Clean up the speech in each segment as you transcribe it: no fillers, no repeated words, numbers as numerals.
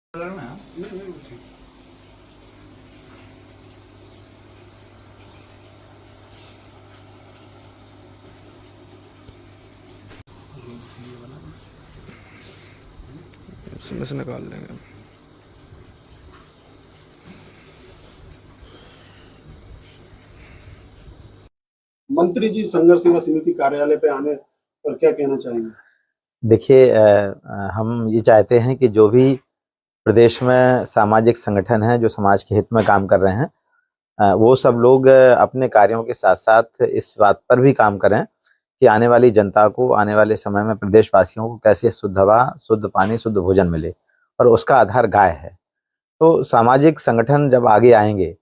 इसमें से निकाल लेंगे। मंत्री जी संघर्ष सेवा समिति कार्यालय पे आने पर क्या कहना चाहेंगे? देखिए, हम ये चाहते हैं कि जो भी प्रदेश में सामाजिक संगठन हैं जो समाज के हित में काम कर रहे हैं, वो सब लोग अपने कार्यों के साथ साथ इस बात पर भी काम करें कि आने वाली जनता को, आने वाले समय में प्रदेशवासियों को कैसे शुद्ध हवा, शुद्ध पानी, शुद्ध भोजन मिले, और उसका आधार गाय है। तो सामाजिक संगठन जब आगे आएंगे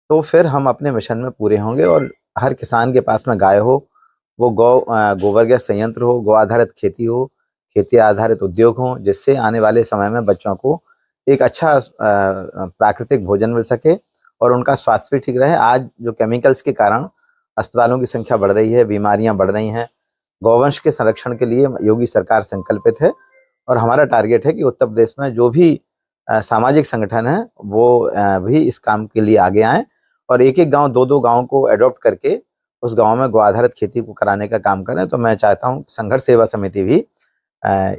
तो फिर हम अपने मिशन में पूरे होंगे, और हर किसान के पास में गाय हो, वो गोबर गैस संयंत्र हो, गौ आधारित खेती हो, खेती आधारित उद्योग हो, जिससे आने वाले समय में बच्चों को एक अच्छा प्राकृतिक भोजन मिल सके और उनका स्वास्थ्य भी ठीक रहे। आज जो केमिकल्स के कारण अस्पतालों की संख्या बढ़ रही है, बीमारियां बढ़ रही हैं, गौवंश के संरक्षण के लिए योगी सरकार संकल्पित है, और हमारा टारगेट है कि उत्तर प्रदेश में जो भी सामाजिक संगठन है वो भी इस काम के लिए आगे आएँ और एक एक गांव, दो दो गांव को एडॉप्ट करके उस गांव में गौ आधारित खेती को कराने का काम करें। तो मैं चाहता हूं संघर्ष सेवा समिति भी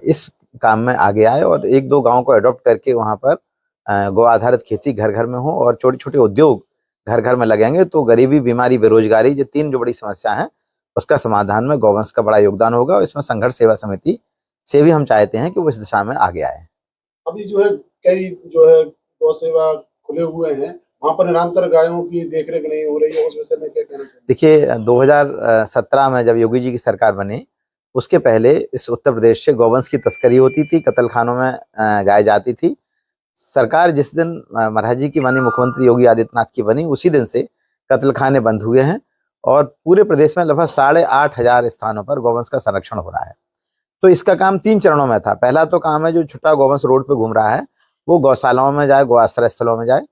इस काम में आगे आए और एक दो गांव को एडॉप्ट करके वहां पर गौ आधारित खेती घर घर में हो और छोटे छोटे उद्योग घर घर में लगेंगे तो गरीबी, बीमारी, बेरोजगारी, ये तीन जो बड़ी समस्या है उसका समाधान में गौवंश का बड़ा योगदान होगा। और इसमें संघर्ष सेवा समिति से भी हम चाहते हैं कि वो इस दिशा में आगे आए। अभी जो है कई जो है गौ सेवा खुले हुए हैं, वहाँ पर निरंतर गायों की देखरेख नहीं हो रही है, उस विषय में क्या कहना चाहिए? देखिए, 2017 में जब योगी जी की सरकार बनी, उसके पहले इस उत्तर प्रदेश से गौवंश की तस्करी होती थी, कत्लखानों में गाय जाती थी। सरकार जिस दिन महाराज जी की बनी, मुख्यमंत्री योगी आदित्यनाथ की बनी, उसी दिन से कत्लखाने बंद हुए हैं और पूरे प्रदेश में लगभग 8,500 स्थानों पर गौवंश का संरक्षण हो रहा है। तो इसका काम 3 चरणों में था। पहला तो काम है जो छुट्टा गौवंश रोड पे घूम रहा है वो गौशालाओं में जाए, गौ आश्रय स्थलों में जाए।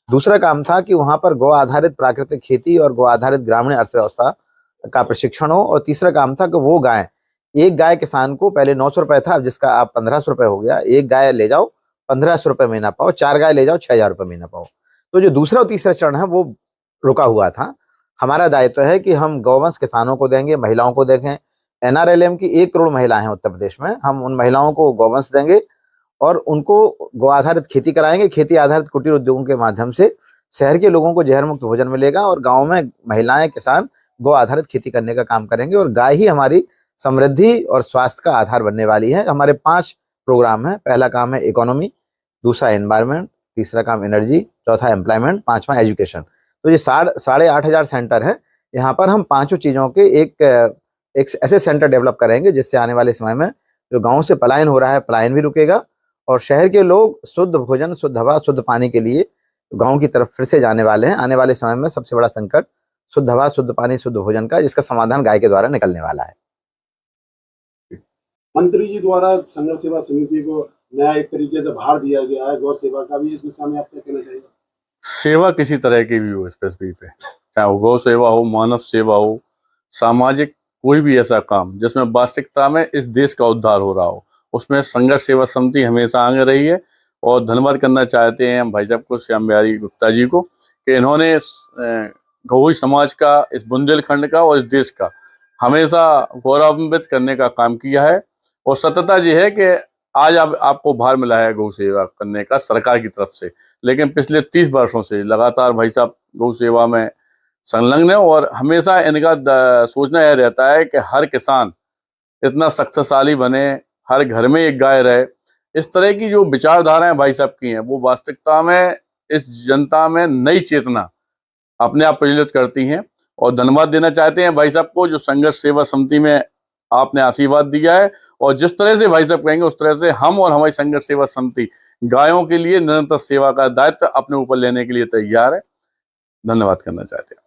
दूसरा काम था कि वहां पर गौ आधारित प्राकृतिक खेती और गौ आधारित ग्रामीण अर्थव्यवस्था का प्रशिक्षण हो। और तीसरा काम था कि वो गाय, एक गाय किसान को पहले 900 रुपए था, अब जिसका आप 1500 रुपए हो गया। एक गाय ले जाओ 1500 रुपए महीना पाओ, 4 गाय ले जाओ 6,000 रुपए महीना पाओ। तो जो दूसरा और तीसरा चरण है वो रुका हुआ था। हमारा दायित्व है कि हम गौवंश किसानों को देंगे, महिलाओं को देंगे। NRLM की 1 करोड़ महिलाएं हैं उत्तर प्रदेश में, हम उन महिलाओं को गौवंश देंगे और उनको गौ आधारित खेती कराएंगे। खेती आधारित कुटीर उद्योगों के माध्यम से शहर के लोगों को जहर मुक्त भोजन मिलेगा और गाँव में महिलाएं, किसान गौ आधारित खेती करने का काम करेंगे। और गाय ही हमारी समृद्धि और स्वास्थ्य का आधार बनने वाली है। हमारे 5 प्रोग्राम हैं। पहला काम है इकोनॉमी, दूसरा एनवायरनमेंट, तीसरा काम एनर्जी, चौथा एम्प्लॉयमेंट, 5वां एजुकेशन। तो ये 8,500 सेंटर है। यहाँ पर हम 5 चीजों के एक ऐसे सेंटर डेवलप करेंगे जिससे आने वाले समय में जो गाँव से पलायन हो रहा है, पलायन भी रुकेगा और शहर के लोग शुद्ध भोजन, शुद्ध हवा, शुद्ध पानी के लिए गांव की तरफ फिर से जाने वाले हैं। आने वाले समय में सबसे बड़ा संकट शुद्ध हवा, शुद्ध पानी, शुद्ध भोजन का, जिसका समाधान गाय के द्वारा निकलने वाला है। मंत्री जी द्वारा संघर्ष सेवा समिति को नया एक तरीके से भार दिया गया है गौ सेवा का भी, इस विषय में आप क्या कहना चाहिए? सेवा किसी तरह की भी हो, स्पेसिफिक पे, चाहे वो गौ सेवा हो, मानव सेवा हो, सामाजिक कोई भी ऐसा काम जिसमें वास्तविकता में इस देश का उद्धार हो रहा हो, उसमें संघर्ष सेवा समिति हमेशा आगे रही है। और धन्यवाद करना चाहते हैं हम भाई साहब को, श्याम बिहारी गुप्ता जी को, कि इन्होंने गौड़ समाज का, इस बुंदेलखंड का और इस देश का हमेशा गौरवान्वित करने का काम किया है। और सत्यता जी है कि आज आपको भार मिला है गौ सेवा करने का सरकार की तरफ से, लेकिन पिछले 30 वर्षों से लगातार भाई साहब गौ सेवा में संलग्न है। और हमेशा इनका सोचना यह रहता है कि हर किसान इतना शक्तिशाली बने, हर घर में एक गाय रहे। इस तरह की जो विचारधाराएं भाई साहब की हैं वो वास्तविकता में इस जनता में नई चेतना अपने आप प्रज्वलित करती हैं। और धन्यवाद देना चाहते हैं भाई साहब को जो संघर्ष सेवा समिति में आपने आशीर्वाद दिया है। और जिस तरह से भाई साहब कहेंगे उस तरह से हम और हमारी संघर्ष सेवा समिति गायों के लिए निरंतर सेवा का दायित्व अपने ऊपर लेने के लिए तैयार है। धन्यवाद करना चाहते हैं।